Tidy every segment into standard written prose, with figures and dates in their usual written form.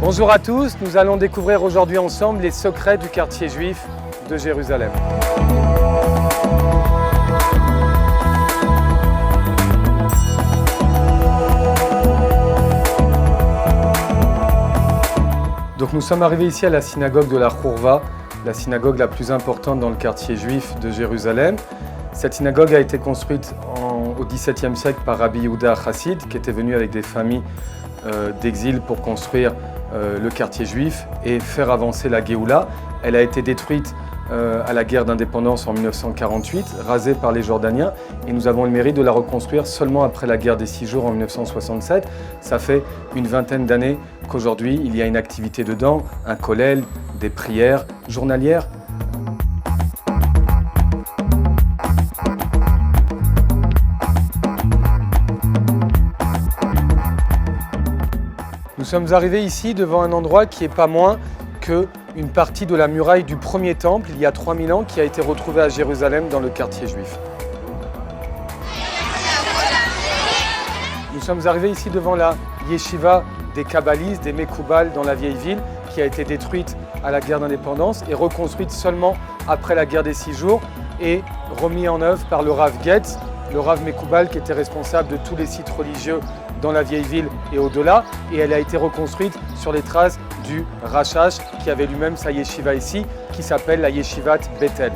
Bonjour à tous, nous allons découvrir aujourd'hui ensemble les secrets du quartier juif de Jérusalem. Donc nous sommes arrivés ici à la synagogue de la Khourva, la synagogue la plus importante dans le quartier juif de Jérusalem. Cette synagogue a été construite au XVIIe siècle par Rabbi Yehuda Chassid, qui était venu avec des familles d'exil pour construire le quartier juif et faire avancer la Géoula. Elle a été détruite à la guerre d'indépendance en 1948, rasée par les Jordaniens, et nous avons le mérite de la reconstruire seulement après la guerre des 6 jours en 1967. Ça fait une vingtaine d'années qu'aujourd'hui il y a une activité dedans, un kollel, des prières journalières. Nous sommes arrivés ici devant un endroit qui n'est pas moins qu'une partie de la muraille du premier temple, il y a 3000 ans, qui a été retrouvée à Jérusalem dans le quartier juif. Nous sommes arrivés ici devant la yeshiva des kabbalistes, des Mekoubal dans la vieille ville, qui a été détruite à la guerre d'indépendance et reconstruite seulement après la guerre des 6 jours et remis en œuvre par le Rav Getz, le Rav Mekoubal qui était responsable de tous les sites religieux dans la vieille ville et au-delà, et elle a été reconstruite sur les traces du Rashash qui avait lui-même sa yeshiva ici, qui s'appelle la Yeshivat Bethel.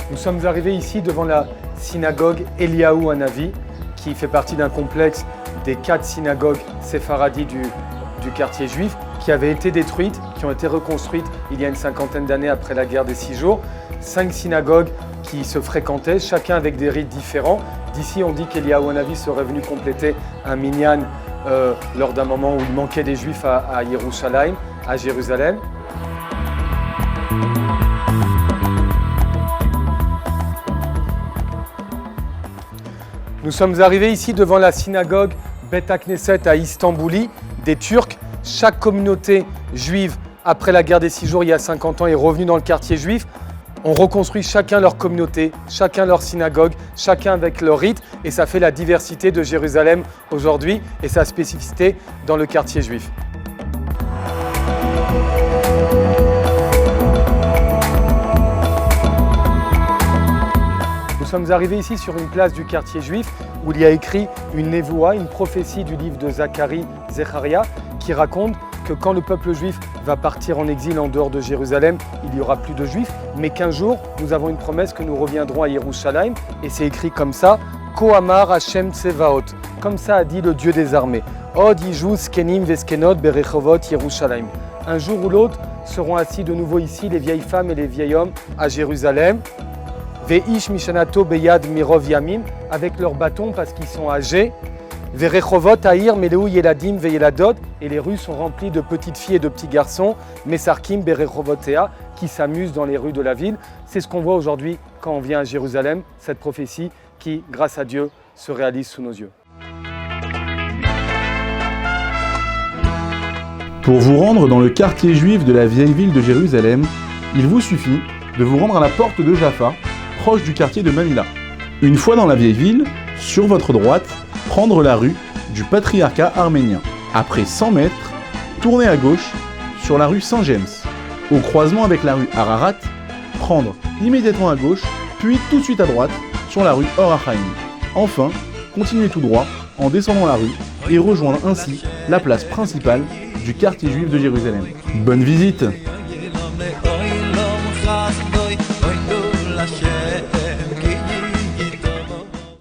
Nous sommes arrivés ici devant la synagogue Eliyahu Hanavi, qui fait partie d'un complexe des 4 synagogues séfaradis du quartier juif, qui avaient été détruites, qui ont été reconstruites il y a une cinquantaine d'années après la guerre des 6 jours. 5 synagogues qui se fréquentaient, chacun avec des rites différents. D'ici, on dit qu'Eliyahu Hanavi serait venu compléter un minyan lors d'un moment où il manquait des juifs à Yerushalayim, à Jérusalem. Nous sommes arrivés ici devant la synagogue Bet HaKnesset à Istanbuli, des Turcs. Chaque communauté juive, après la guerre des 6 jours, il y a 50 ans, est revenue dans le quartier juif. On reconstruit chacun leur communauté, chacun leur synagogue, chacun avec leur rite, et ça fait la diversité de Jérusalem aujourd'hui et sa spécificité dans le quartier juif. Nous sommes arrivés ici sur une place du quartier juif où il y a écrit une névoua, une prophétie du livre de Zacharie, Zecharia, qui raconte que quand le peuple juif va partir en exil en dehors de Jérusalem, il n'y aura plus de juifs, mais qu'un jour, nous avons une promesse que nous reviendrons à Yerushalayim, et c'est écrit comme ça, Ko Amar Hashem Tsevaot, comme ça a dit le Dieu des armées, Od Yiju Skenim Veskenot Berechovot Yerushalayim. Un jour ou l'autre seront assis de nouveau ici les vieilles femmes et les vieils hommes à Jérusalem, Veish Mishanato Beyad Mirov Yamim, avec leurs bâtons parce qu'ils sont âgés, Verechovot Aïr Meleu Yeladim Veyeladot, et les rues sont remplies de petites filles et de petits garçons, Mesarkim Berechovotea, qui s'amusent dans les rues de la ville. C'est ce qu'on voit aujourd'hui quand on vient à Jérusalem, cette prophétie qui, grâce à Dieu, se réalise sous nos yeux. Pour vous rendre dans le quartier juif de la vieille ville de Jérusalem, il vous suffit de vous rendre à la porte de Jaffa, proche du quartier de Mamila. Une fois dans la vieille ville, sur votre droite, prendre la rue du patriarcat arménien. Après 100 mètres, tournez à gauche sur la rue Saint-James. Au croisement avec la rue Ararat, prendre immédiatement à gauche, puis tout de suite à droite sur la rue Or HaChaim. Enfin, continuez tout droit en descendant la rue et rejoindre ainsi la place principale du quartier juif de Jérusalem. Bonne visite!